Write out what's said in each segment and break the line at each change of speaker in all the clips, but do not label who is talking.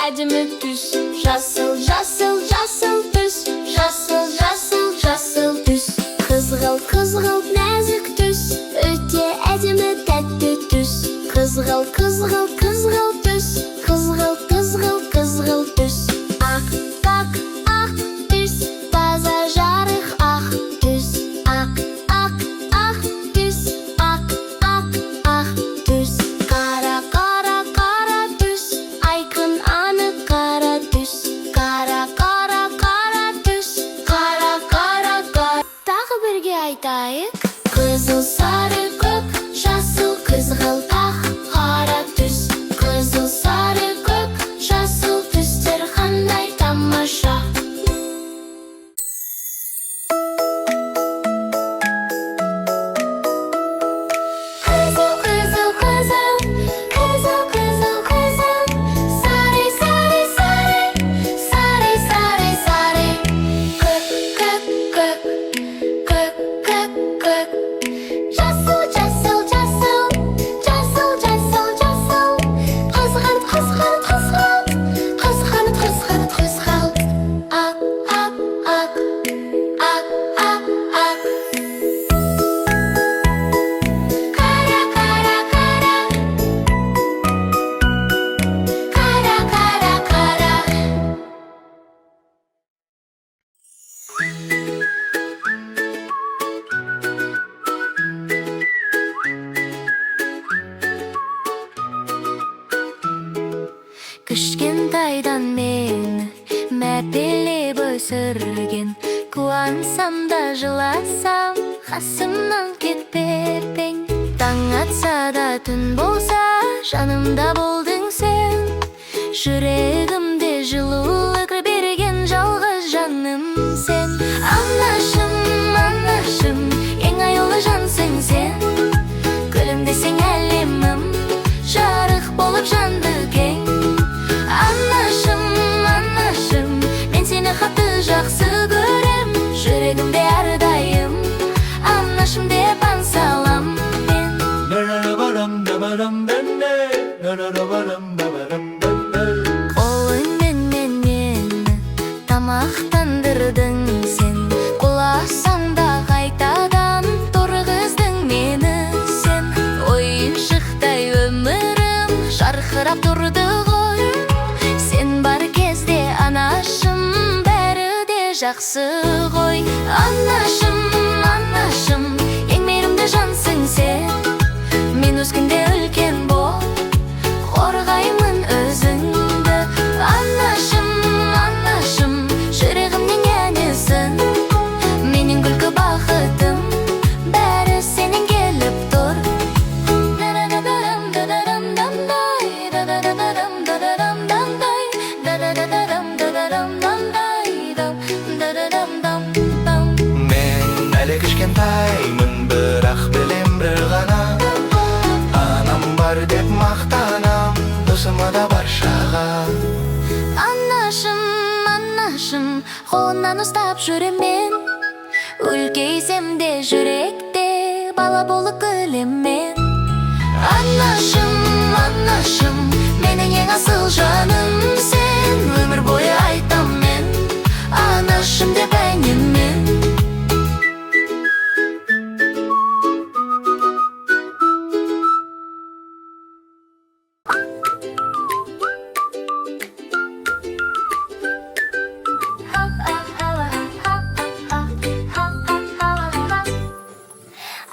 әдемі түс. Жасыл, жасыл, жасыл түс. Жасыл, жасыл, жасыл түс. Қызғылт, қызғылт нәзік түс. Өте әдемі тәтті түс. Қызғылт, қызғылт, қызғылт түс. Қызғылт, қызғылт, қызғылт түс. Ақ, ақ, ақ түс. Таза жарық ақ түс. Ақ, ақ, ақ түс. Ақ, ақ, ақ түс. Қара, қара, қара түс. Айқын анық қара түс. Қара, қара, қара түс. Қара, қара, қара. Тағы бірге айтайық. Қызыл, сары, көк, жасыл, қызғылт, ақ, қара түс. Қызыл, сары, көк, жасыл түстер қандай тамаша. Қызыл, қызыл, қызыл, қызыл, қызыл, қызыл. Сары, сары, сары, сары, сары, сары. Көк, көк, көк, көк, көк, көк. Жасыл, жасыл, жасыл, жасыл, жасыл, жасыл. Қызғылт, қызғылт, қызғылт, қызғылт, қызғылт, қызғылт. Ақ, ақ, ақ, ақ, ақ, ақ. Қара, қара, қара. Қара, қара, қара. Кішкентайдан мені мәпелеп өсірген, қуансам да жыласам қасымнан кетпеп ең. Таң атса да түн болса жанымда болдың сен. Жүрегімде жылулық берген жалғыз жаным сен. Анашым, анашым, ең аяулы жансың сен. Күлімдесең әлемім жарық болып жанды кең. Анашым, анашым, мен сені қатты жақсы көрем. Жүрегімде әрдайым анашым деп ән салам мен. Қолыңмен мені тамақтандырдың сен. Құласаң да қайтадан тұрғыздың мені сен. Ойыншықтай өмірім жарқырап тұрды ғой. Сен бар кезде анашым бәрі де жақсы ғой. Анашым, анашым, ең мейірімді жансың сен. Мен өскенде үлкен бол, қорғаймын өзіңді. Анашым, анашым, жүрегімнің әнісің. Менің күлкі бақытым бәрі сенен келіп тұр.
Мен әлі кішкентаймын, бірақ білем бір ғана. Анам бар деп мақтанам, досыма да баршаға.
Анашым, анашым, қолынан ұстап жүрем мен. Үлкейсем де жүректе бала болып күлем мен. Анашым, анашым, менің ең асыл жаным сен. Өмір бойы айтам мен анашым деп әніммен.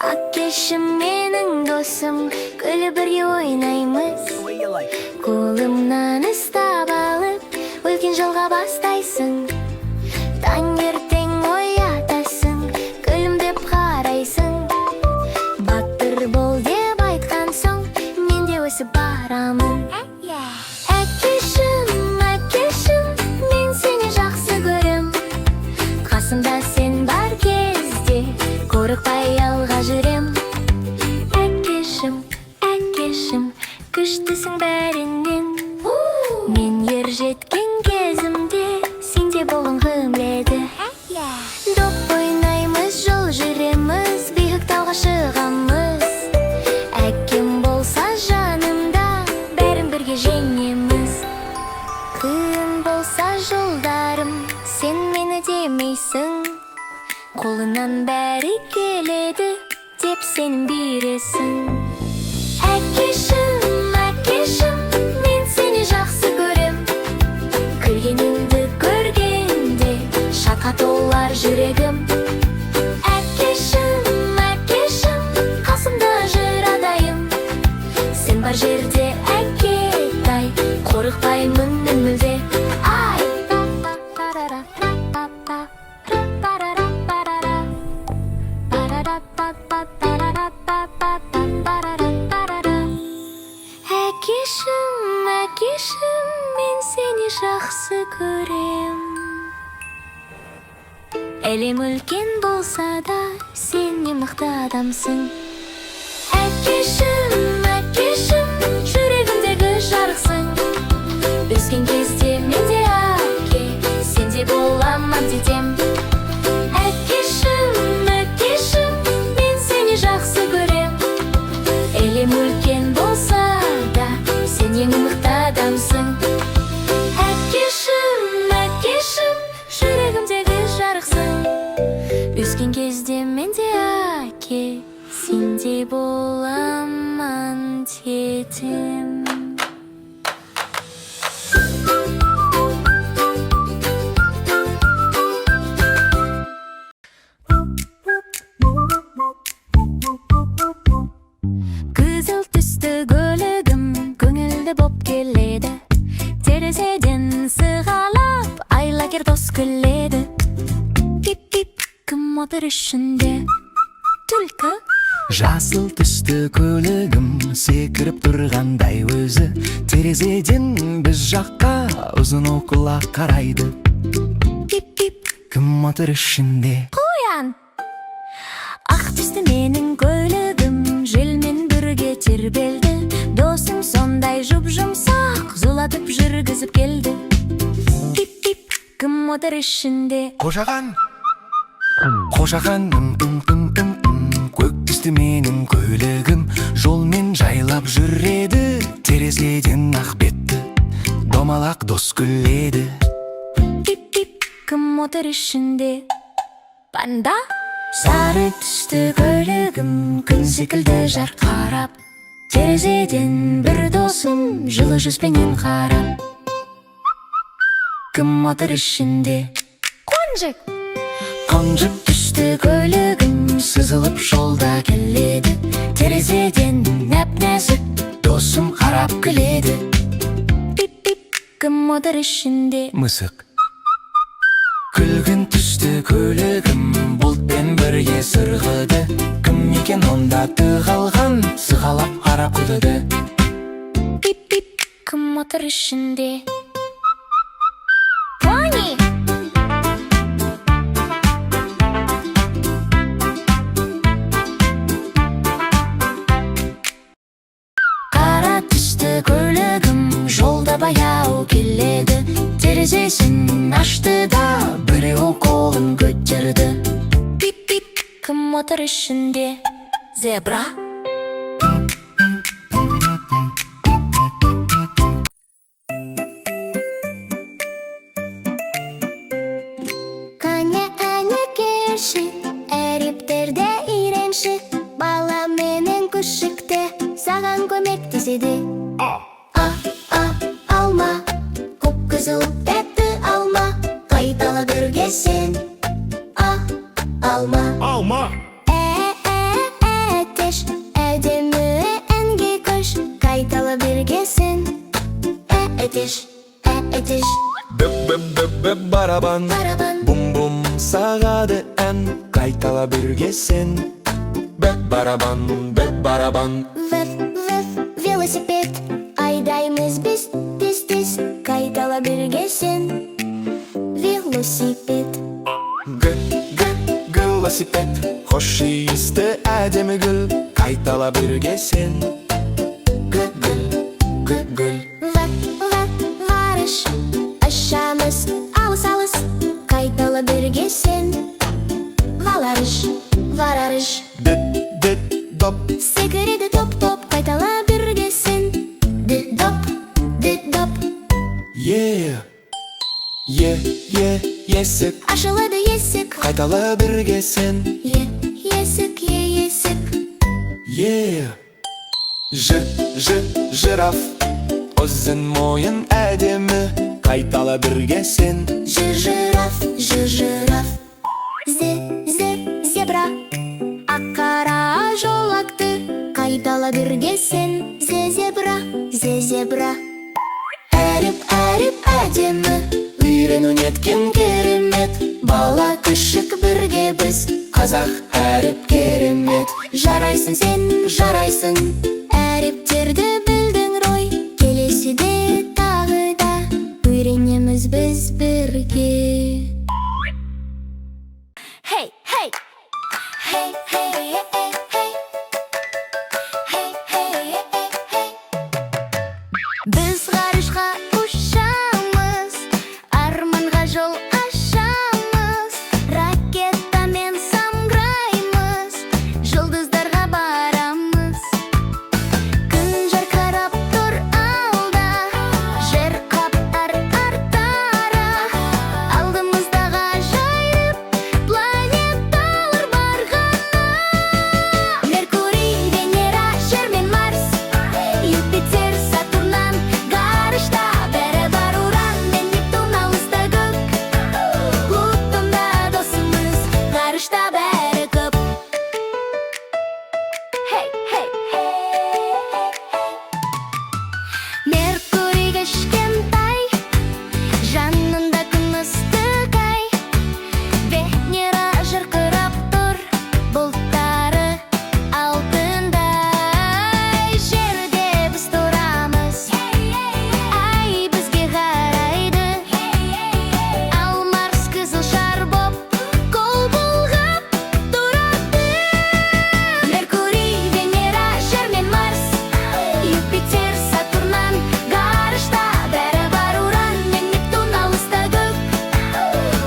Әкешім менің досым, күліп бірге ойнаймыз. Қолымнан ұстап алып, үлкен жолға бастайсың. Таңертең оятасың, күлімдеп қарайсың. Батыр бол деп айтқан соң, мен де өсіп барамын. Әкешім, әкешім, мен сені жақсы көрем. Қасымда сен бар кезде, қорықпай алға жүрем. Әкешім, әкешім, күштісің бәрінен. Мен ер жеткен кезімде сенде болғым еді. Доп ойнаймыз, жол жүреміз, биік тауға шығамыз. Әкем болса жанымда, бәрін бірге жеңеміз. Қолынан бәрі келеді деп сен бересің. Әкешім, әкешім, мен сені жақсы көрем. Күлгеніңді көргенде шатқа толар жүрегім. Әкешім, әкешім, қасымда жырадайым. Сен бар жерде әкетай, қорықпаймын мүлде. Әкешім, әкешім, мен сені жақсы көрем. Әлем үлкен болса да, сен не мықты адамсың. Әкешім, әкешім, жүрегімдегі жарықсың. Өскен кезде мен де әке, сен де боламын дедім. Әкешім, әкешім, мен сені жақсы көрем. Әлем үлкен болса да, сен ең мықты адамсың. Әкешім, әкешім, жүрегімдегі жарықсың. Өскен кезде мен де әке, сен де боламын дедім. Қызыл түсті көлігім көңілді боп келеді. Терезеден сығалап айлакер дос күледі. Пип-пип, кім отыр ішінде? Түлкі.
Жасыл түсті көлігім секіріп тұрғандай өзі. Терезеден біз жаққа ұзын оқылақ қарайды.
Пип-пип,
Кім отыр ішінде?
қоян. Ақ түсті менің көлігім желмен бірге тербелді. Досым сондай жұп-жұмсақ зулатып жүргізіп келді. Пип-пип, кім отыр ішінде?
Қошақан, қошақан, көк түсті менің көлігім жолмен жайлап жүреді. Терезеден ақ бетті домалақ дос күледі.
Пип-пип, кім отыр ішінде? Панда. Сары түсті көлігім күн секілді жарқырап. Терезеден бір досым жылы жүзбенен қарап. Кім отыр ішінде? Қонжық. Қонжық түсті көлігім сызылып жолда келеді. Терезеден нәп-нәзік досым қарап күледі. Пип-пип, кім отыр ішінде?
Мысық. Күлгін түсті көлігім бұлтпен бірге сырғыды. Кім екен онда тығылған, сығалап қарап күлді.
Пип-пип, кім отыр ішінде? Пони. Қара түсті көлігім жолда баяу келеді. Терезесін ашты да біреу қолын көтерді. Пип-пип, кім отыр ішінде? Зебра. Қане әне келші, әріптерде үйренші. Бала менен күшікте саған көмектеседі. Алма, көк-қызыл бетті алма, қайтала бүргесін. Алма. Әтеш, әдемі әнге көш, қайтала бүргесін. Әтеш.
Біп-біп-біп-біп барабан, бум-бум сағады ән, қайтала бүргесін. Біп-барабан, біп-барабан.
Вэф, велосипед, айдаймыз біз тез-тез, қайтала бүргесін. Велосипед.
Велосипед, хош иісті әдемі гүл, қайтала бүргесін. Гүл.
Варыш, ашамыз алыс-алыс, қайтала бүргесін. Варарыш.
Доп.
Секіреді топ-топ, қайтала бүргесін. Доп.
Yeah. есік
ашылады есік.
Қайтала бірге сен
Есік, есік.
Жираф ұзын мойын әдемі Қайтала бірге сен
Жираф. Зебра ақ-қара жолақты қайтала бірге сен. Зебра. Әріп әдемі үйрену неткен керемет. Бала күшік бірге біз қазақ әріп керемет. Жарайсың сен, жарайсың, әріптерді білдің рой. Келесіде тағы да үйренеміз біз бірге. Hey, hey. Hey, hey, hey, hey, hey. Hey, hey, hey, hey. Біз ғарышқа ұшамыз, арманға жол ашамыз. Ракетамен самғыраймыз, жұлдыздарға барамыз. Күн жарқырап тұр алда, жер қаптар артара. Алдымызда ғажайып планеталар бар ғана. Меркурий, Венера, Жер мен Марс, Юпитер, Сатурннан ғарышта бәрі бар. Уран мен Нептун алыста көк, Плутонда досымыз ғарышта бәрі көп. Hey, hey, hey. Меркурий кішкентай, жанында күн ыстық ай. Венера жарқырап тұр, бұлттары алтындай. Жерде біз тұрамыз, ай бізге қарайды. Ал Марс қызыл шар боп қол бұлғап тұрады. Меркурий, Венера, Жер мен Марс, Юпитер, Сатурннан ғарышта бәрі бар. Уран мен Нептун алыста көк,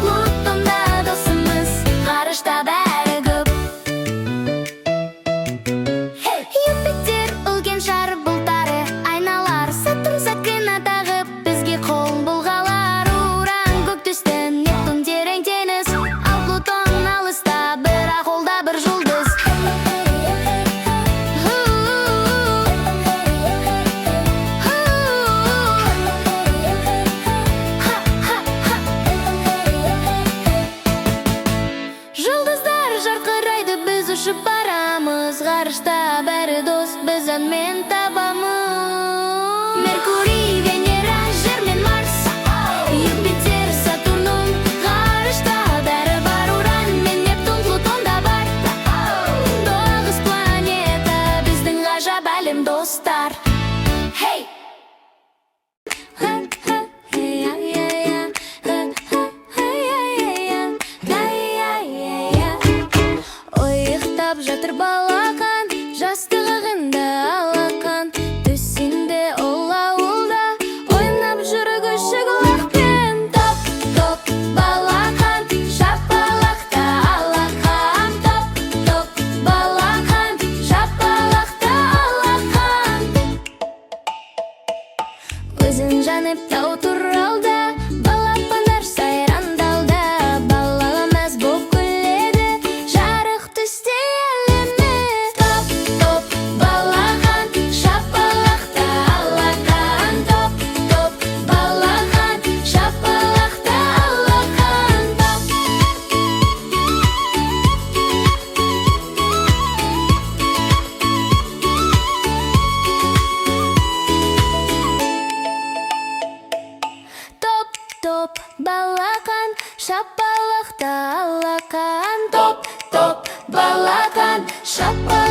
Плутонда досымыз ғарышта бәрі көп. Юпитер үлкен шар, бұлттары айналар. Сатурн сақина тағып бізге қол бұлғалар. Уран көк түсті, Нептун терең теңіз, ал Плутон алыста, бірақ ол да бір жұлдыз. Жұлдыздар жарқырайды, біз ұшып барамыз. Ғарышта бәрі дос, біз әнмен табамыз. Меркурий, Венера, Жер мен Марс, Юпитер, Сатурн ғарышта бәрі бар. Уран мен Нептун, Плутонда бар. 9 планета біздің ғажап әлем достар. Hey! Ойықтап жатыр балақан, жастығында алақан. Түсінде ол ауылда, ойнап жүр күшік лақпен. Топ, балақан, шапалақта алақан. Топ, балақан, шапалақта алақан. Өзін жанып тау туралда, балапандар сайрандалда. Балаға мәз боп күледі, жарық түсте әлемі. Топ, балақан, шапалақта алақан. Топ, балақан, шапалақта алақан. Топ, балақан, шапалақта алақан. Топ, балақан, шапалақта